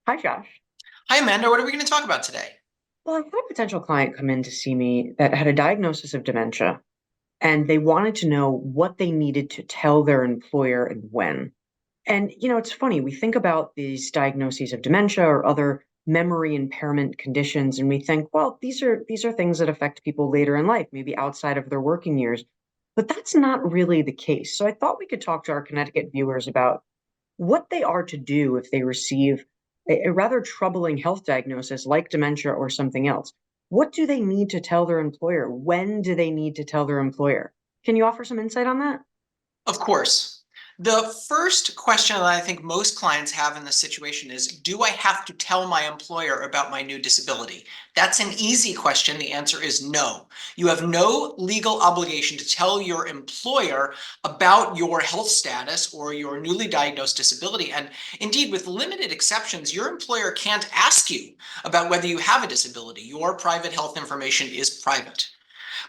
Hi, Josh. Hi, Amanda. What are we going to talk about today? Well, I had a potential client come in to see me that had a diagnosis of dementia, and they wanted to know what they needed to tell their employer and when. And, it's funny, we think about these diagnoses of dementia or other memory impairment conditions, and we think, well, these are things that affect people later in life, maybe outside of their working years. But that's not really the case. So I thought we could talk to our Connecticut viewers about what they are to do if they receive a rather troubling health diagnosis like dementia or something else. What do they need to tell their employer? When do they need to tell their employer? Can you offer some insight on that? Of course. The first question that I think most clients have in this situation is, do I have to tell my employer about my new disability? That's an easy question. The answer is no. You have no legal obligation to tell your employer about your health status or your newly diagnosed disability. And indeed, with limited exceptions, your employer can't ask you about whether you have a disability. Your private health information is private.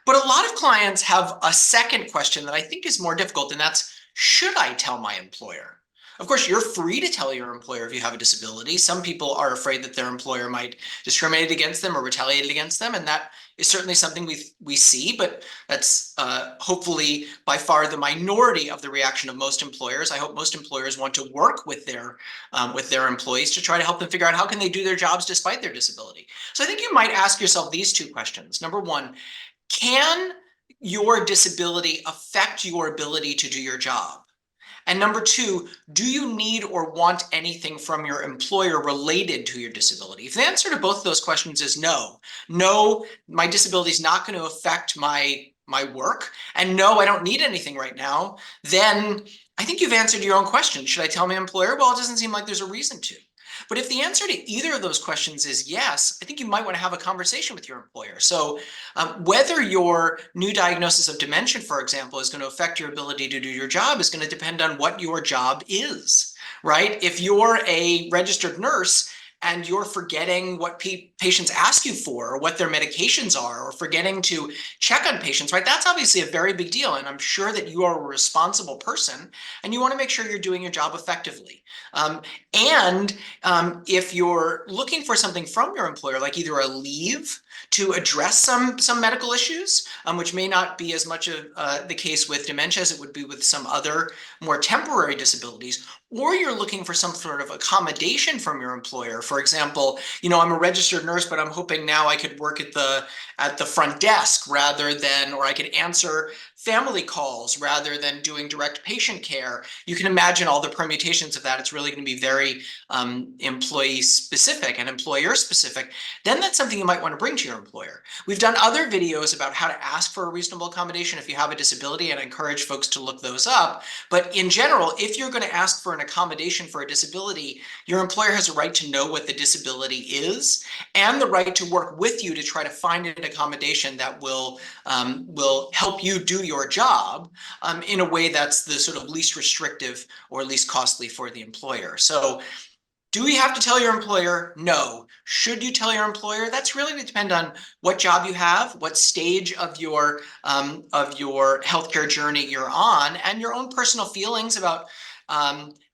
But a lot of clients have a second question that I think is more difficult, and that's, should I tell my employer? Of course, you're free to tell your employer if you have a disability. Some people are afraid that their employer might discriminate against them or retaliate against them, and that is certainly something we see, but that's hopefully by far the minority of the reaction of most employers. I hope most employers want to work with their employees to try to help them figure out how can they do their jobs despite their disability. So I think you might ask yourself these two questions. Number one, can your disability affect your ability to do your job? And number two, do you need or want anything from your employer related to your disability? If the answer to both of those questions is no, no, my disability is not going to affect my work, and no, I don't need anything right now, then I think you've answered your own question. Should I tell my employer? Well, it doesn't seem like there's a reason to. But if the answer to either of those questions is yes, I think you might want to have a conversation with your employer. So, whether your new diagnosis of dementia, for example, is going to affect your ability to do your job is going to depend on what your job is, right? If you're a registered nurse and you're forgetting what patients ask you for or what their medications are or forgetting to check on patients, right? That's obviously a very big deal. And I'm sure that you are a responsible person and you want to make sure you're doing your job effectively. And if you're looking for something from your employer, like either a leave to address some medical issues, which may not be as much of the case with dementia as it would be with some other more temporary disabilities, or you're looking for some sort of accommodation from your employer. For example, I'm a registered nurse, but I'm hoping now I could work at the front desk rather than, or I could answer family calls rather than doing direct patient care. You can imagine all the permutations of that. It's really going to be very employee specific and employer specific. Then that's something you might want to bring to your employer. We've done other videos about how to ask for a reasonable accommodation if you have a disability, and I encourage folks to look those up. But in general, if you're going to ask for an accommodation for a disability, your employer has a right to know what the disability is and the right to work with you to try to find an accommodation that will help you do your job in a way that's the sort of least restrictive or least costly for the employer. So do you have to tell your employer? No. Should you tell your employer? That's really going to depend on what job you have, what stage of your healthcare journey you're on, and your own personal feelings about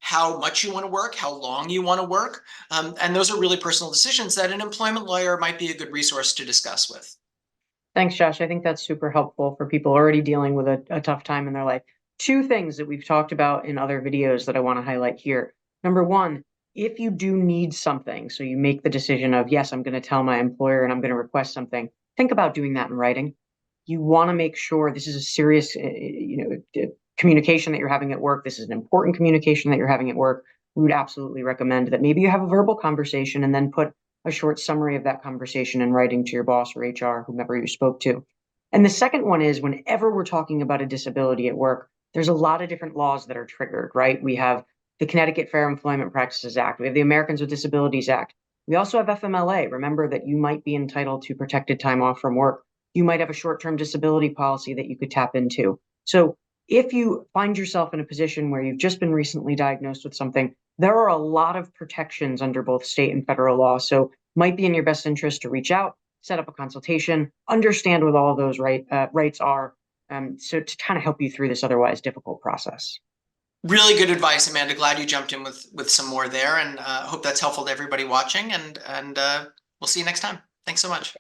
how much you want to work, how long you want to work. And those are really personal decisions that an employment lawyer might be a good resource to discuss with. Thanks, Josh. I think that's super helpful for people already dealing with a tough time in their life. Two things that we've talked about in other videos that I want to highlight here. Number one, if you do need something, so you make the decision of, yes, I'm going to tell my employer and I'm going to request something, think about doing that in writing. You want to make sure this is a serious, communication that you're having at work. This is an important communication that you're having at work. We would absolutely recommend that maybe you have a verbal conversation and then put a short summary of that conversation in writing to your boss or HR, whomever you spoke to. And the second one is whenever we're talking about a disability at work, there's a lot of different laws that are triggered, right? We have the Connecticut Fair Employment Practices Act. We have the Americans with Disabilities Act. We also have FMLA. Remember that you might be entitled to protected time off from work. You might have a short-term disability policy that you could tap into. So if you find yourself in a position where you've just been recently diagnosed with something, there are a lot of protections under both state and federal law. So might be in your best interest to reach out, set up a consultation, understand what all of those rights are, so to kind of help you through this otherwise difficult process. Really good advice, Amanda. Glad you jumped in with some more there, and hope that's helpful to everybody watching. And we'll see you next time. Thanks so much.